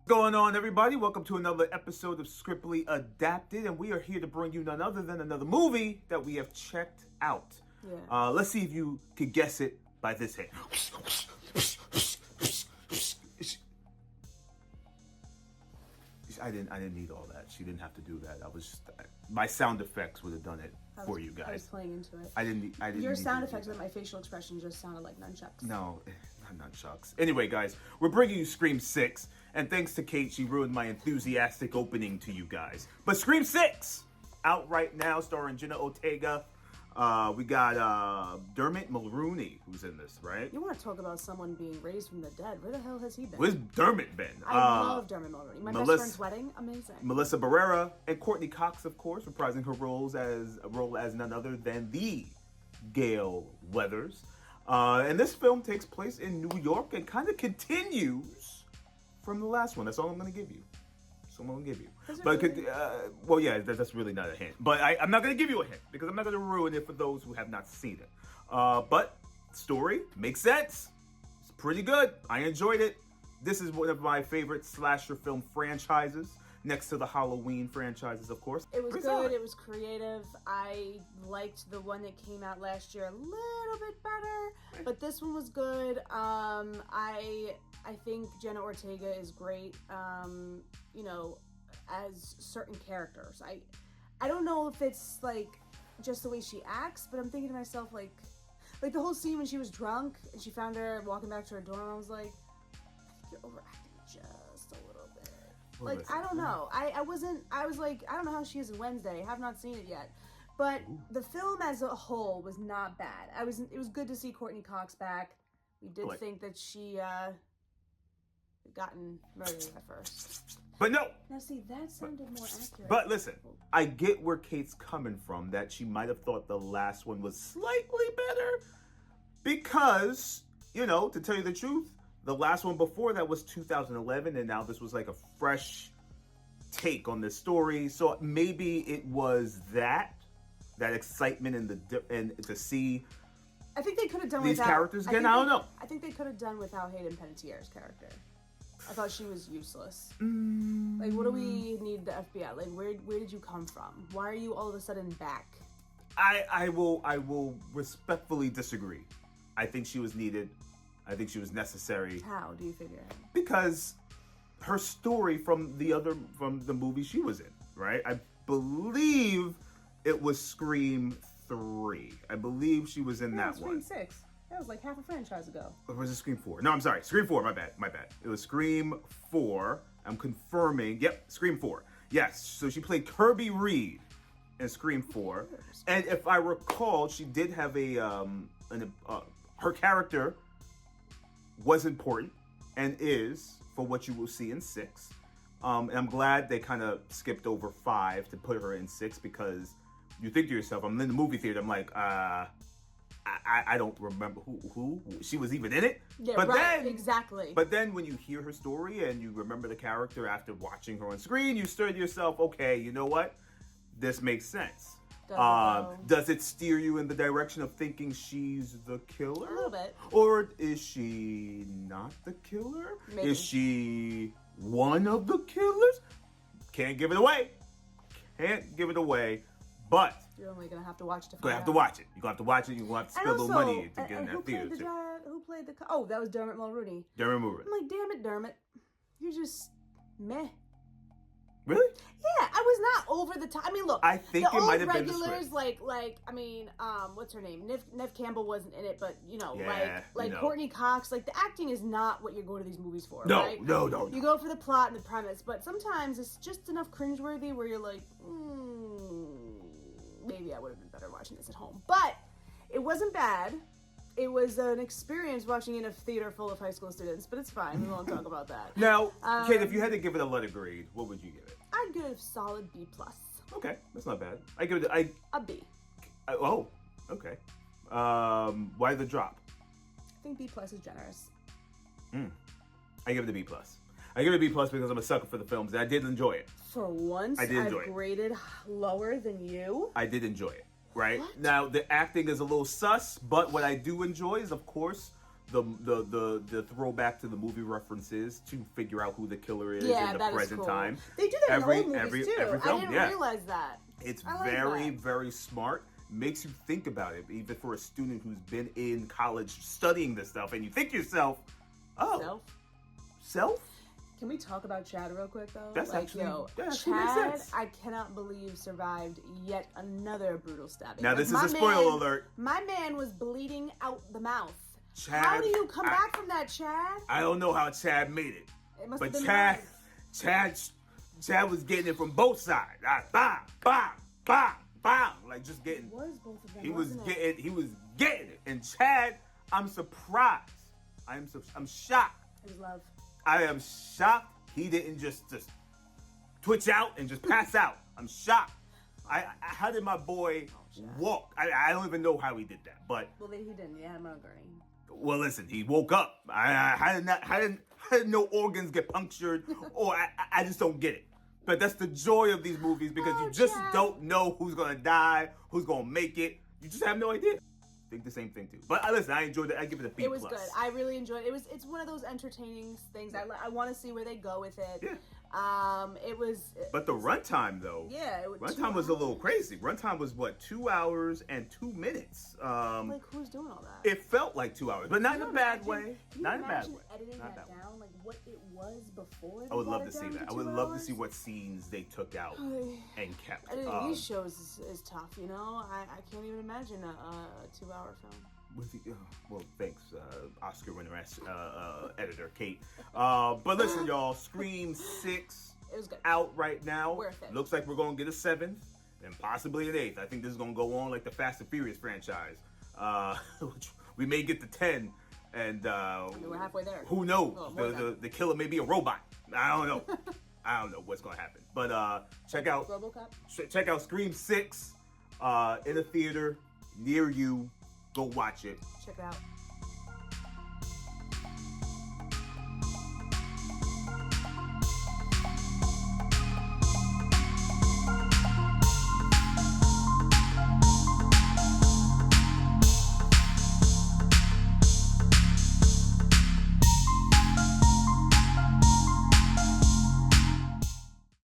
Going on, everybody? Welcome to another episode of Scriptly Adapted, and we are here to bring you none other than another movie that we have checked out. Yeah. Let's see if you could guess it by this hit. I didn't need all that. She didn't have to do that. My sound effects would have done it for you guys. I was playing into it. I didn't. Your need sound to do effects that. and my facial expression just sounded like nunchucks. No, not nunchucks. Anyway, guys, we're bringing you Scream 6, and thanks to Kate, she ruined my enthusiastic opening to you guys. But Scream 6, out right now, starring Jenna Ortega. We got Dermot Mulroney, who's in this, right? You want to talk about someone being raised from the dead? Where the hell has he been? Where's Dermot been? I love Dermot Mulroney. My best friend's wedding, amazing. Melissa Barrera and Courtney Cox, of course, reprising her role as none other than the Gale Weathers. And this film takes place in New York and kind of continues from the last one. That's all I'm going to give you. But well, yeah, that's really not a hint. But I'm not going to give you a hint because I'm not going to ruin it for those who have not seen it. But story makes sense. It's pretty good. I enjoyed it. This is one of my favorite slasher film franchises, next to the Halloween franchises, of course. It was Pretty good. solid. It was creative. I liked the one that came out last year a little bit better, but this one was good. I think Jenna Ortega is great. You know, as certain characters. I don't know if it's like just the way she acts, but I'm thinking to myself like the whole scene when she was drunk and she found her walking back to her dorm. I was like, I think you're overacting just a little bit. Well, like, I don't know. I was like, I don't know how she is in Wednesday. I have not seen it yet. But the film as a whole was not bad. It was good to see Courtney Cox back. We did think that she had gotten murdered at first. But no. Now see, that sounded more accurate. But listen, I get where Kate's coming from, that she might have thought the last one was slightly better. Because, you know, to tell you the truth, the last one before that was 2011, and now this was like a fresh take on this story. So maybe it was that excitement and to see I think they could have done these without, characters again. I don't know. I think they could have done without Hayden Panettiere's character. I thought she was useless. Like, what do we need the FBI? Like, where did you come from? Why are you all of a sudden back? I will respectfully disagree. I think she was needed. I think she was necessary. How do you figure? Because her story from the movie she was in, right? I believe it was Scream 3. I believe she was in that Scream one. 6. That was like half a franchise ago. Or was it Scream 4? No, I'm sorry. Scream 4, my bad. It was Scream 4. I'm confirming. Yep, Scream 4. Yes, so she played Kirby Reed in Scream 4. And if I recall, she did have her character was important and is for what you will see in 6. And I'm glad they kind of skipped over 5 to put her in 6 because you think to yourself, I'm in the movie theater, I'm like, I don't remember who she was even in it. Yeah, but right, then, exactly. But then when you hear her story and you remember the character after watching her on screen, you stir to yourself, okay, you know what? This makes sense. Does it steer you in the direction of thinking she's the killer? A little bit. Or is she not the killer? Maybe. Is she one of the killers? Can't give it away. But you're only gonna have to watch it to find out. You're gonna have to watch it. You're gonna have to watch it. You're gonna have to spill a little money to get in that theater. Who played the? Oh, that was Dermot Mulroney. Dermot Mulroney. I'm like, damn it, Dermot. You're just meh. Really? Yeah, I was not over the top. I mean, look, I think the it old might have been the regulars, script. what's her name? Nev Campbell wasn't in it, but you know, Yeah, like Courtney Cox, like the acting is not what you're going to these movies for. No, right? no. You go for the plot and the premise, but sometimes it's just enough cringeworthy where you're like, maybe I would have been better watching this at home. But it wasn't bad. It was an experience watching in a theater full of high school students, but it's fine. We won't talk about that. Now, Kate, if you had to give it a letter grade, what would you give it? I'd give it a solid B+. Okay, that's not bad. I give it a B. Oh, okay. Why the drop? I think B+ is generous. I give it a B+. I give it a B+ because I'm a sucker for the films, and I did enjoy it. For once, I've graded lower than you. I did enjoy it. Right? What? Now, the acting is a little sus, but what I do enjoy is, of course, the throwback to the movie references to figure out who the killer is in the that is present cool. time. They do that in old movies too. Every film, I didn't realize that. It's I like very, that. very smart. Makes you think about it, even for a student who's been in college studying this stuff, and you think to yourself, oh, self? Can we talk about Chad real quick though? That's actually, Chad, makes sense. I cannot believe survived yet another brutal stabbing. Now this is a spoiler alert. My man was bleeding out the mouth. Chad, how do you come back from that, Chad? I don't know how Chad made it. It must but have been Chad was getting it from both sides. Bam, bam, bam, bam. Like just getting. It was both of them. He was getting it. And Chad, I'm surprised. I'm shocked. It was love. I am shocked he didn't just twitch out and just pass out. I'm shocked. How did my boy walk? I don't even know how he did that. But well, he didn't. Yeah, I'm not agreeing. Well, listen, he woke up. How did no organs get punctured? Or I just don't get it. But that's the joy of these movies because you just don't know who's gonna die, who's gonna make it. You just have no idea. Think the same thing too. But listen, I enjoyed it. I give it a B+. It was good. I really enjoyed it. It's one of those entertaining things. I want to see where they go with it. Yeah. It was. But the runtime though. Yeah. Runtime was a little crazy. Runtime was what, 2 hours and 2 minutes. Like who's doing all that? It felt like 2 hours, but not in a bad way. Not in a bad way. Editing that down, like what it was before. I would love to see that. I would love to see what scenes they took out and kept. These shows is tough, you know. I can't even imagine a 2-hour film. Well, thanks, Oscar winner editor Kate. But listen, y'all, Scream 6 it was good. Out right now. Worth it. Looks like we're gonna get a 7th and possibly an 8th. I think this is gonna go on like the Fast and Furious franchise. Which we may get to 10, and we're halfway there. Who knows? The killer may be a robot. I don't know. I don't know what's gonna happen. But check out RoboCop. Check out Scream 6 in a theater near you. Go watch it. Check it out.